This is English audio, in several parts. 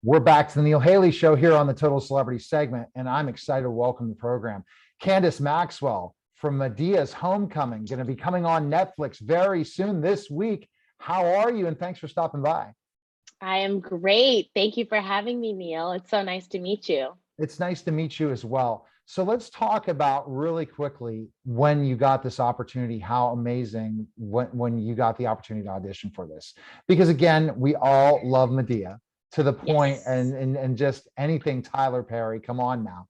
We're back to the Neil Haley Show here on the Total Celebrity segment, and I'm excited to welcome the program Candace Maxwell from Madea's Homecoming, going to be coming on Netflix very soon this week. How are you? And thanks for stopping by. I am great. Thank you for having me, Neil. It's so nice to meet you. It's nice to meet you as well. So let's talk about really quickly when you got this opportunity, how amazing when you got the opportunity to audition for this. Because again, we all love Madea to the point, Yes. and just anything Tyler Perry, come on now.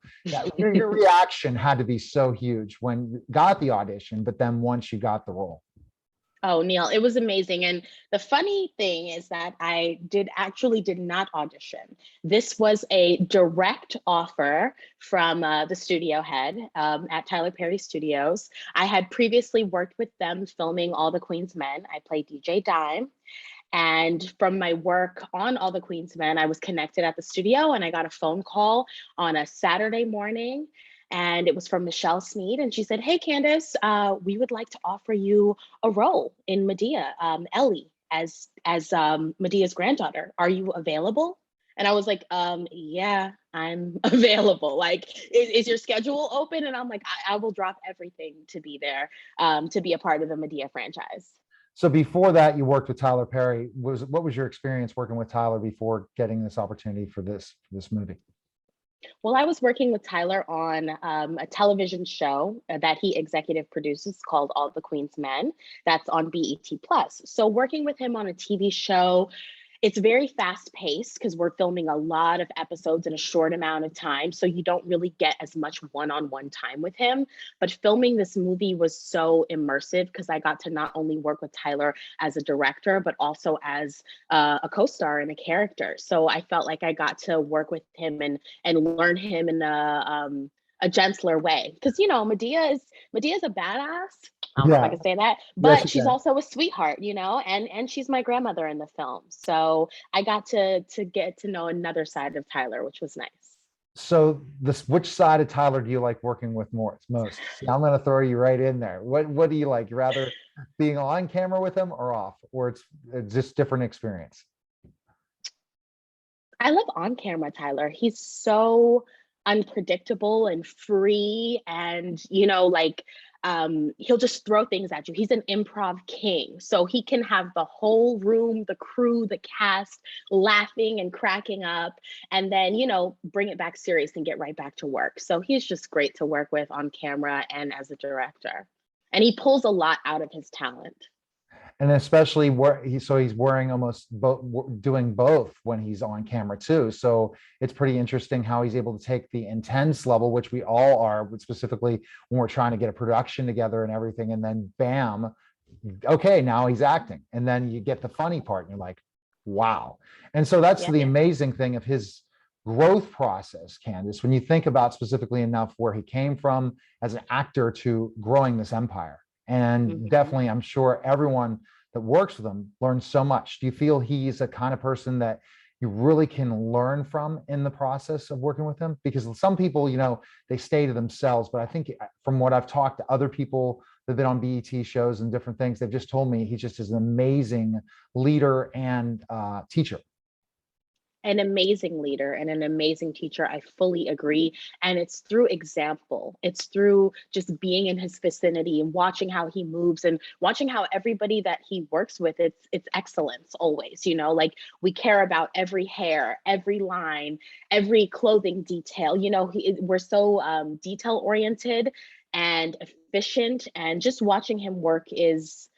Your reaction had to be so huge when you got the audition, but then once you got the role. Oh, Neil, it was amazing. And the funny thing is that I did not audition. This was a direct offer from the studio head at Tyler Perry Studios. I had previously worked with them filming All the Queen's Men. I played DJ Dime. And from my work on All the Queen's Men, I was connected at the studio and I got a phone call on a Saturday morning. And it was from Michelle Sneed. And she said, "Hey, Candace, we would like to offer you a role in Madea, Ellie, as Madea's granddaughter. Are you available?" And I was like, yeah, I'm available. Like, is your schedule open? And I'm like, I will drop everything to be there, to be a part of the Madea franchise. So before that, you worked with Tyler Perry. What was your experience working with Tyler before getting this opportunity for this movie? Well, I was working with Tyler on a television show that he executive produces called All the Queen's Men. That's on BET Plus. So working with him on a TV show, it's very fast paced because we're filming a lot of episodes in a short amount of time. So you don't really get as much one-on-one time with him. But filming this movie was so immersive because I got to not only work with Tyler as a director, but also as a co-star and a character. So I felt like I got to work with him and learn him in a gentler way. Because, you know, Madea's a badass. I don't know if I can say that, but Yes, she's also a sweetheart, you know, and she's my grandmother in the film. So I got to get to know another side of Tyler, which was nice. So which side of Tyler do you like working with most? See, I'm going to throw you right in there. What do you like? You rather being on camera with him or off, or it's just different experience? I love on camera Tyler. He's so unpredictable and free, and you know, like he'll just throw things at you. He's an improv king, so he can have the whole room, the crew, the cast laughing and cracking up, and then, you know, bring it back serious and get right back to work. So he's just great to work with on camera and as a director, and he pulls a lot out of his talent. And especially where he's wearing almost both, doing both when he's on camera too. So it's pretty interesting how he's able to take the intense level, which we all are, but specifically when we're trying to get a production together and everything, and then bam, okay, now he's acting. And then you get the funny part and you're like, wow. And so that's the amazing thing of his growth process, Candace, when you think about specifically enough where he came from as an actor to growing this empire. And definitely, I'm sure everyone that works with him learns so much. Do you feel he's a kind of person that you really can learn from in the process of working with him? Because some people, you know, they stay to themselves. But I think from what I've talked to other people that have been on BET shows and different things, they've just told me he just is an amazing leader and teacher. An amazing leader and an amazing teacher. I fully agree. And it's through example. It's through just being in his vicinity and watching how he moves and watching how everybody that he works with, it's excellence always, you know, like we care about every hair, every line, every clothing detail. You know, we're so detail oriented and efficient, and just watching him work it's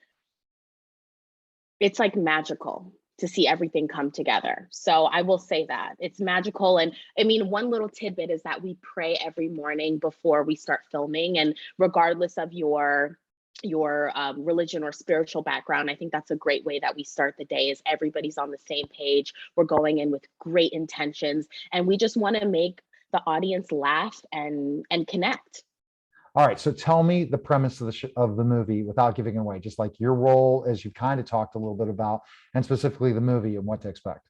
like magical to see everything come together. So I will say that it's magical. And I mean, one little tidbit is that we pray every morning before we start filming. And regardless of your religion or spiritual background, I think that's a great way that we start the day, is everybody's on the same page. We're going in with great intentions, and we just want to make the audience laugh and connect. All right, so tell me the premise of the movie without giving it away, just like your role, as you kind of talked a little bit about, and specifically the movie and what to expect.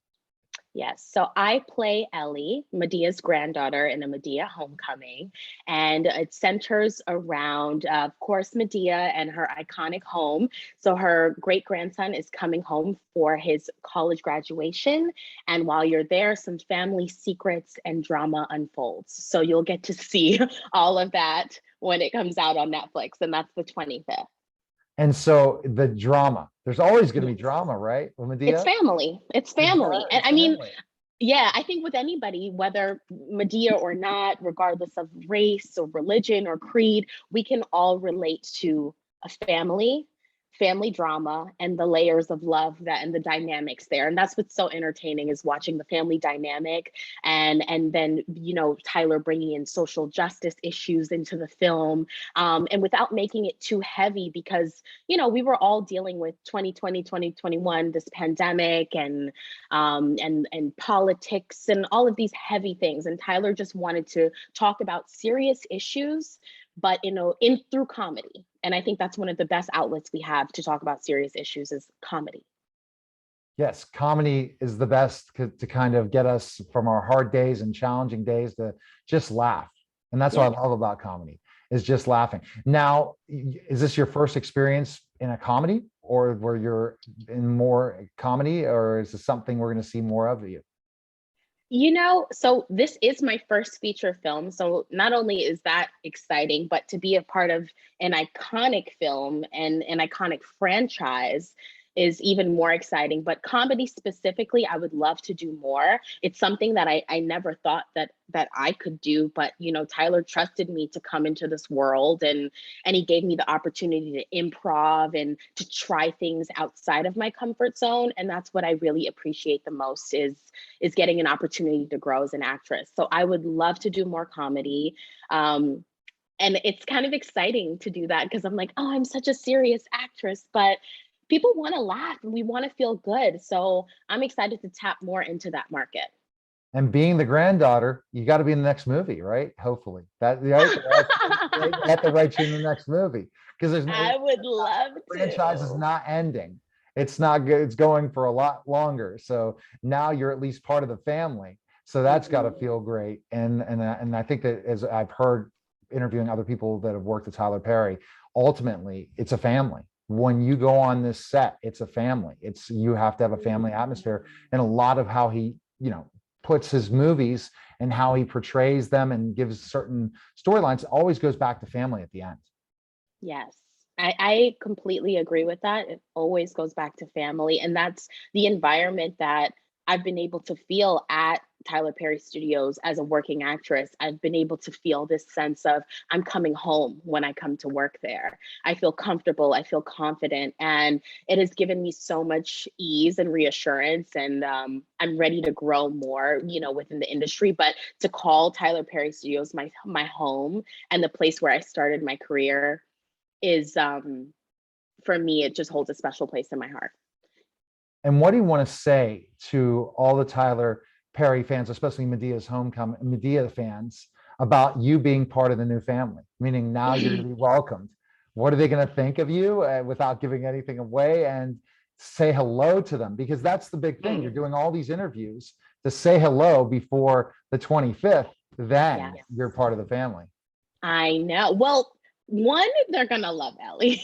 Yes. So I play Ellie, Medea's granddaughter in A Medea Homecoming. And it centers around, of course, Medea and her iconic home. So her great grandson is coming home for his college graduation. And while you're there, some family secrets and drama unfolds. So you'll get to see all of that when it comes out on Netflix. And that's the 25th. And so the drama, there's always going to be drama, right? With It's Medea? family. It's family. And It's I mean, family. yeah, I think with anybody, whether Medea or not, regardless of race or religion or creed, we can all relate to a family drama, and the layers of love that and the dynamics there. And that's what's so entertaining, is watching the family dynamic, and then, you know, Tyler bringing in social justice issues into the film, and without making it too heavy, because, you know, we were all dealing with 2020, 2021, this pandemic, and politics and all of these heavy things. And Tyler just wanted to talk about serious issues, but, you know, in through comedy. And I think that's one of the best outlets we have to talk about serious issues, is comedy. Yes, comedy is the best to kind of get us from our hard days and challenging days to just laugh. And that's Yeah. what I love about comedy, is just laughing. Now, is this your first experience in a comedy, or where you're in more comedy, or is this something we're going to see more of you? You know, so this is my first feature film. So not only is that exciting, but to be a part of an iconic film and an iconic franchise is even more exciting. But comedy specifically, I would love to do more. It's something that I never thought that I could do. But, you know, Tyler trusted me to come into this world, and he gave me the opportunity to improv and to try things outside of my comfort zone. And that's what I really appreciate the most, is getting an opportunity to grow as an actress. So I would love to do more comedy. And it's kind of exciting to do that, because I'm like, oh, I'm such a serious actress, but people want to laugh and we want to feel good. So I'm excited to tap more into that market. And being the granddaughter, you got to be in the next movie, right? Hopefully that, right? They have to write you in the next movie, because there's no, I would love franchise is to. not ending. It's not good. It's going for a lot longer. So now you're at least part of the family. So that's got to Mhm. feel great. And I think that, as I've heard interviewing other people that have worked with Tyler Perry, ultimately it's a family. When you go on this set, it's a family. It's, you have to have a family atmosphere. And a lot of how he, you know, puts his movies and how he portrays them and gives certain storylines always goes back to family at the end. Yes, I completely agree with that. It always goes back to family. And that's the environment that I've been able to feel at Tyler Perry Studios as a working actress. I've been able to feel this sense of, I'm coming home when I come to work there. I feel comfortable, I feel confident, and it has given me so much ease and reassurance. And I'm ready to grow more, you know, within the industry. But to call Tyler Perry Studios my home and the place where I started my career is, for me, it just holds a special place in my heart. And what do you want to say to all the Tyler Perry fans, especially Medea's homecoming, Medea fans, about you being part of the new family? Meaning now you're going to be welcomed. What are they going to think of you, without giving anything away? And say hello to them, because that's the big thing. You're doing all these interviews to say hello before the 25th. Then Yes, you're part of the family. I know. Well, one, they're gonna love Ellie.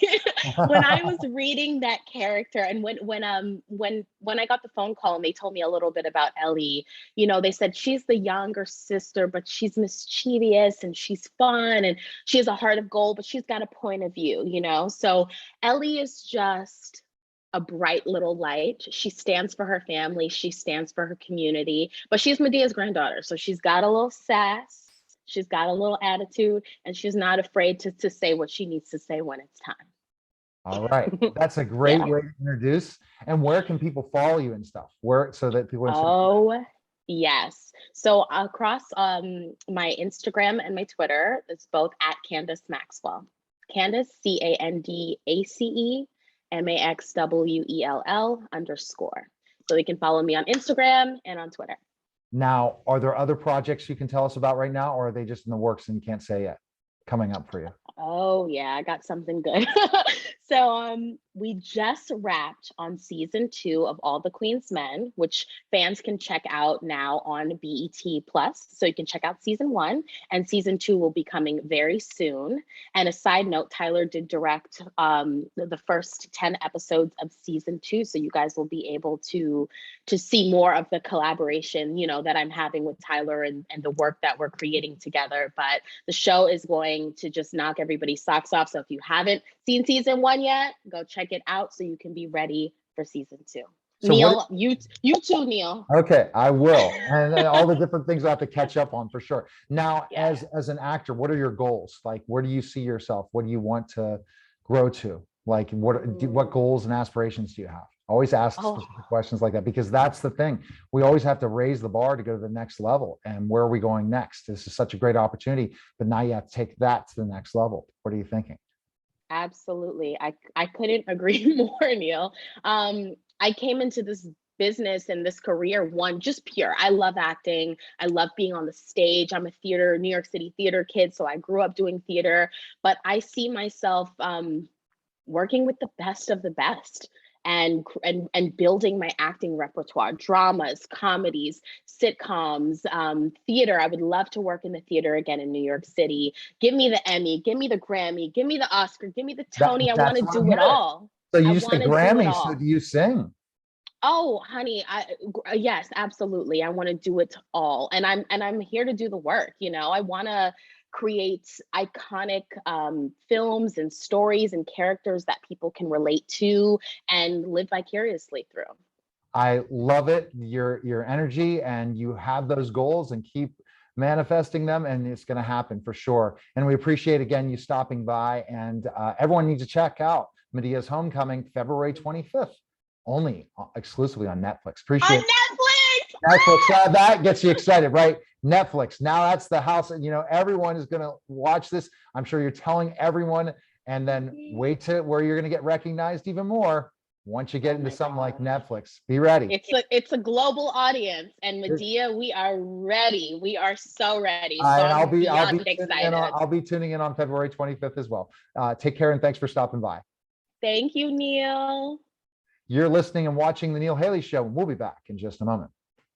When I was reading that character, and when I got the phone call and they told me a little bit about Ellie, you know, they said she's the younger sister, but she's mischievous and she's fun and she has a heart of gold, but she's got a point of view, you know. So Ellie is just a bright little light. She stands for her family, she stands for her community, but she's Medea's granddaughter. So she's got a little sass, she's got a little attitude, and she's not afraid to say what she needs to say when it's All right. time. That's a great Yeah. way to introduce. And where can people follow you and stuff? Where, so that people understand? Oh, yes. So across my Instagram and my Twitter, it's both at Candace Maxwell. Candace, CandaceMaxwell_. So you can follow me on Instagram and on Twitter. Now, are there other projects you can tell us about right now, or are they just in the works and you can't say yet, coming up for you? Oh yeah, I got something good. So We just wrapped on season 2 of All the Queen's Men, which fans can check out now on BET Plus. So you can check out season 1, and season 2 will be coming very soon. And a side note, Tyler did direct the first 10 episodes of season 2. So you guys will be able to see more of the collaboration, you know, that I'm having with Tyler and the work that we're creating together. But the show is going to just knock everybody's socks off. So if you haven't seen season 1 yet, go check it out so you can be ready for season 2. So Neil, you too, Neil. Okay, I will. And all the different things I have to catch up on for sure. Now, Yeah. as an actor, what are your goals? Like, where do you see yourself? What do you want to grow to? Like, what goals and aspirations do you have? Always ask specific questions like that, because that's the thing. We always have to raise the bar to go to the next level. And where are we going next? This is such a great opportunity, but now you have to take that to the next level. What are you thinking? Absolutely. I couldn't agree more, Neil. I came into this business and this career, just pure. I love acting. I love being on the stage. I'm a New York City theater kid, so I grew up doing theater, but I see myself working with the best of the best and building my acting repertoire, dramas, comedies, sitcoms, theater. I would love to work in the theater again in New York City. Give me the Emmy, give me the Grammy, give me the Oscar, give me the Tony. I want to do it all. So you say Grammy, so do you sing? Oh, honey, yes, absolutely. I want to do it all. And I'm here to do the work, you know. I want to create iconic films and stories and characters that people can relate to and live vicariously through. I love it, your energy, and you have those goals, and keep manifesting them, and it's going to happen for sure. And we appreciate again you stopping by, and everyone needs to check out Madea's Homecoming, February 25th, only exclusively on Netflix. Appreciate on Netflix. Netflix. That gets you excited, right? Netflix. Now that's the house. You know, everyone is going to watch this. I'm sure you're telling everyone, and then wait to where you're going to get recognized even more once you get into something like Netflix. Be ready. It's a global audience, and Madea, we are ready. We are so ready. So I'll be tuning in on February 25th as well. Take care, and thanks for stopping by. Thank you, Neil. You're listening and watching The Neil Haley Show, and we'll be back in just a moment.